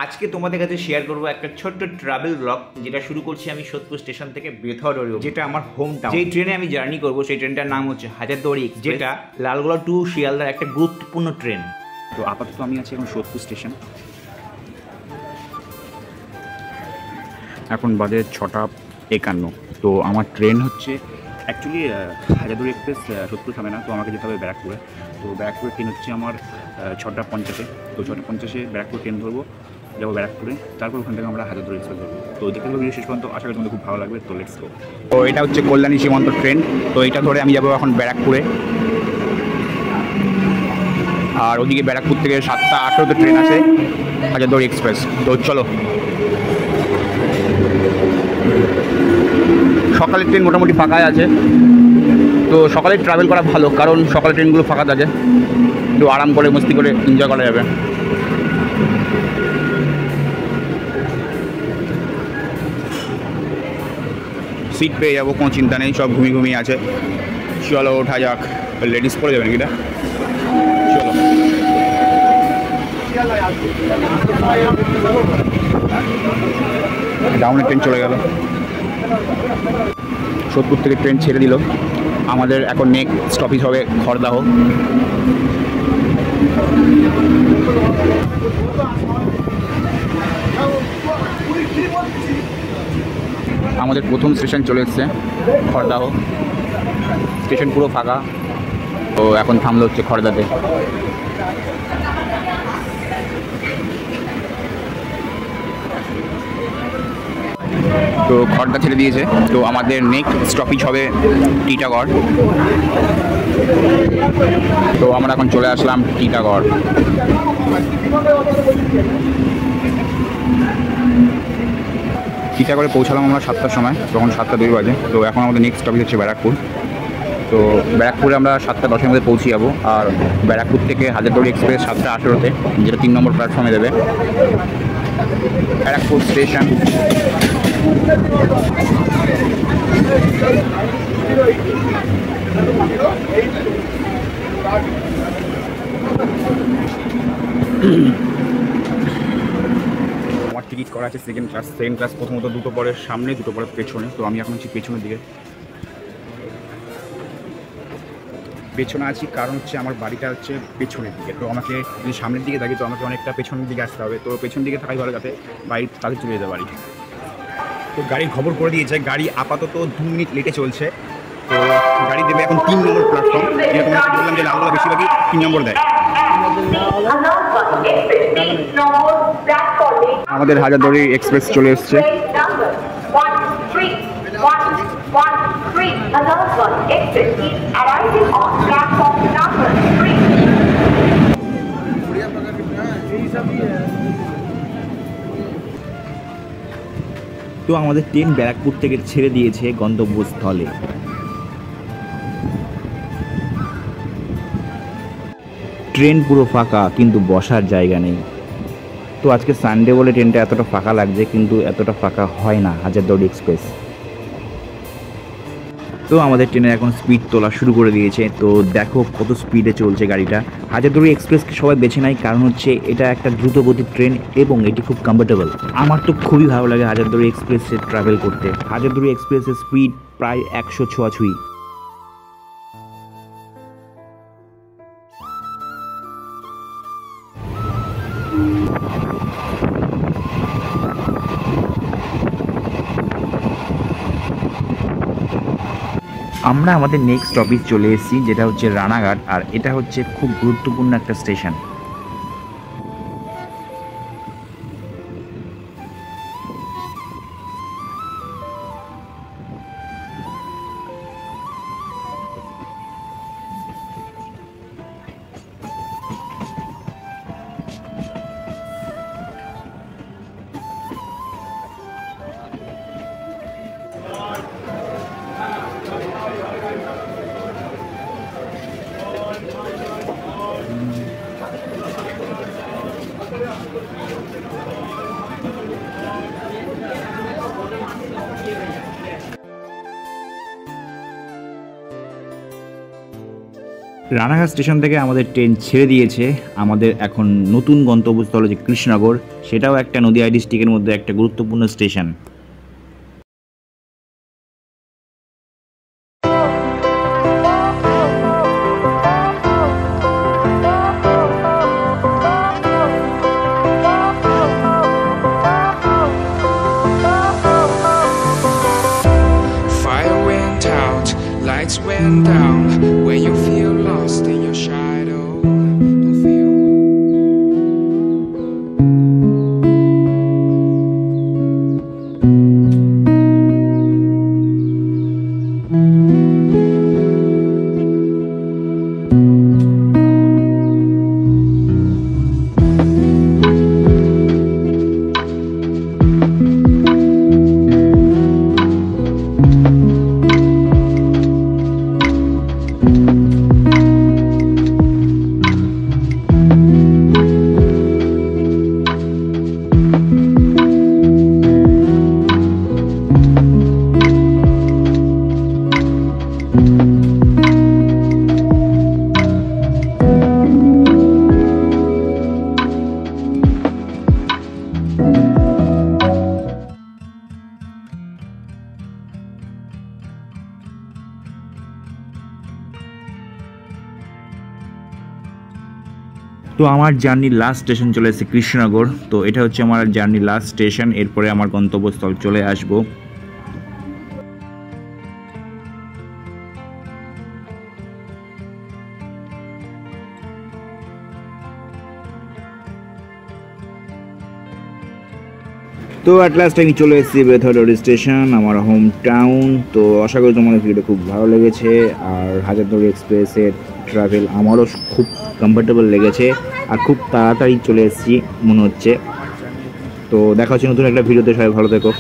আজকে তোমাদের কাছে শেয়ার করবো একটা ছোট্ট ট্রাভেল ব্লগ, যেটা শুরু করছি আমি সোদপুর স্টেশন থেকে বেথর, যেটা আমার হোম টাউন। যেই ট্রেনে আমি জার্নি করবো সেই ট্রেনটার নাম হচ্ছে হাজারদুয়ারি, যেটা লালগোলা টু শিয়ালদার একটা গুরুত্বপূর্ণ ট্রেন। তো আপাতত আমি আছি এখন সোদপুর স্টেশন। এখন বাজে 6:51। তো আমার ট্রেন হচ্ছে অ্যাকচুয়ালি হাজারদুয়ারি এক্সপ্রেস সোদপুর থামে না, তো আমাকে যেতে হবে ব্যারাকপুরে। তো ব্যারাকপুরের ট্রেন হচ্ছে আমার 6:50। তো 6:50 ব্যারাকপুর ট্রেন ধরবো, যাবো ব্যারাকপুরে, তারপর ওখান থেকে আমরা হাজারদুয়ারি এক্সপ্রেস ধরবো। তো দেখতে পাবো ভিডিও শেষ পর্যন্ত, আশা করি তোমাদের খুব ভালো লাগবে। তো লেটস গো। তো এটা হচ্ছে কল্যাণী সীমান্ত ট্রেন, তো এটা ধরে আমি যাবো এখন ব্যারাকপুরে। আর ওদিকে ব্যারাকপুর থেকে 7:18 ট্রেন আছে হাজারদুয়ারি এক্সপ্রেস। তো চলো। সকালের ট্রেন মোটামুটি ফাঁকাই আছে, তো সকালে ট্রাভেল করা ভালো, কারণ সকালের ট্রেনগুলো ফাঁকা থাকে, একটু আরাম করে মস্তি করে এনজয় করা যাবে। সিট পেয়ে যাবো, কোনো চিন্তা নেই, সব ঘুমিয়ে আছে। চলো ওঠা যাক। লেডিস পরে যাবেন কিনা, চলো। ডাউনের ট্রেন চলে গেল, সোদপুর থেকে ট্রেন ছেড়ে দিল। আমাদের এখন নেক্সট স্টপেজ হবে খড়দাহ। আমাদের প্রথম স্টেশন চলে এসছে খড়দাহ। স্টেশন পুরো ফাঁকা, তো এখন থামলো হচ্ছে খড়দাতে। তো খড়দা ছেড়ে দিয়েছে, তো আমাদের নেক্সট স্টপেজ হবে টিটাগড়। তো আমরা এখন চলে আসলাম টিটাগড়। টিটাগড়ে পৌঁছালাম আমরা 7টার সময়, তখন 7:02 বাজে। তো এখন আমাদের নেক্সট স্টপেজ হচ্ছে ব্যারাকপুর। তো ব্যারাকপুরে আমরা 7:10-এর মধ্যে পৌঁছে যাবো। আর ব্যারাকপুর থেকে হাজারদুয়ারি এক্সপ্রেস 7:18-তে, যেটা 3 নম্বর প্ল্যাটফর্মে দেবে। ব্যারাকপুর স্টেশন। আমার টিকিট করা আছে সেকেন্ড ক্লাস। সেকেন্ড ক্লাস প্রথমত দুটো পরে সামনে, দুটো পরে পেছনে। তো আমি এখন হচ্ছি পেছনের দিকে। পেছনে আছি কারণ হচ্ছে আমার বাড়িটা হচ্ছে পেছনের দিকে, তো আমাকে যদি সামনের দিকে থাকি তো আমাকে অনেকটা পেছনের দিকে আসতে হবে। তো পেছন দিকে থাকাই ভালো, যাতে বাড়ি তাদের চলে যেতে পারি। তো গাড়ির খবর করে দিয়েছে, গাড়ি আপাতত 2 মিনিট লেটে চলছে। তো গাড়ি দেবে এখন 3 নম্বর প্ল্যাটফর্ম। যেরকম বললাম যে লালগোলা বেশিরভাগই 3 নম্বর দেয়। আমাদের হাজারদুয়ারি এক্সপ্রেস চলে এসছে। তো আমাদের ট্রেন ব্যারাকপুর থেকে ছেড়ে দিয়েছে গন্তব্যস্থলে। ট্রেন পুরো ফাঁকা, কিন্তু বসার জায়গা নেই। তো আজকে সানডে বলে ট্রেনটা এতটা ফাঁকা লাগছে, কিন্তু এতটা ফাঁকা হয় না হাজারদুয়ারি এক্সপ্রেস। তো আমাদের ট্রেনে এখন স্পিড তোলা শুরু করে দিয়েছে। তো দেখো কত স্পিডে চলছে গাড়িটা। হাজারদুয়ারি এক্সপ্রেসকে সবাই বেছে নেয়, কারণ হচ্ছে এটা একটা দ্রুতগতির ট্রেন এবং এটি খুব কমফোর্টেবল। আমার তো খুবই ভালো লাগে হাজারদুয়ারি এক্সপ্রেসে ট্রাভেল করতে। হাজারদুয়ারি এক্সপ্রেসের স্পিড প্রায় 100 ছোঁয়াছুঁই। আমরা আমাদের নেক্সট স্টপেজ চলে এসেছি, যেটা হচ্ছে রানাঘাট। আর এটা হচ্ছে খুব গুরুত্বপূর্ণ একটা স্টেশন। রানাঘাট স্টেশন থেকে আমাদের ট্রেন ছেড়ে দিয়েছে। আমাদের এখন নতুন গন্তব্যস্থল হচ্ছে কৃষ্ণনগর, সেটাও একটা নদিয়া ডিস্ট্রিক্টের মধ্যে একটা গুরুত্বপূর্ণ station. Fire went out, lights went down. When you feel lost in your shadow, don't feel. তো আমার জার্নির লাস্ট স্টেশন চলে এসেছে কৃষ্ণনগর। তো এটা হচ্ছে আমার জার্নির লাস্ট স্টেশন, এরপরে আমার গন্তব্যস্থল চলে আসবো। তো অ্যাট লাস্ট আমি চলে এসেছি বেথর স্টেশন, আমার হোম টাউন। তো আশা করি তোমাদের ভিডিওটা খুব ভালো লেগেছে। আর হাজারদুয়ারি এক্সপ্রেসের ট্রাভেল আমারও খুব কমফোর্টেবল লেগেছে, আর খুব তাড়াতাড়ি চলে এসেছি মনে হচ্ছে। তো দেখা হচ্ছে নতুন একটা ভিডিওতে, সবাই ভালো থেকো।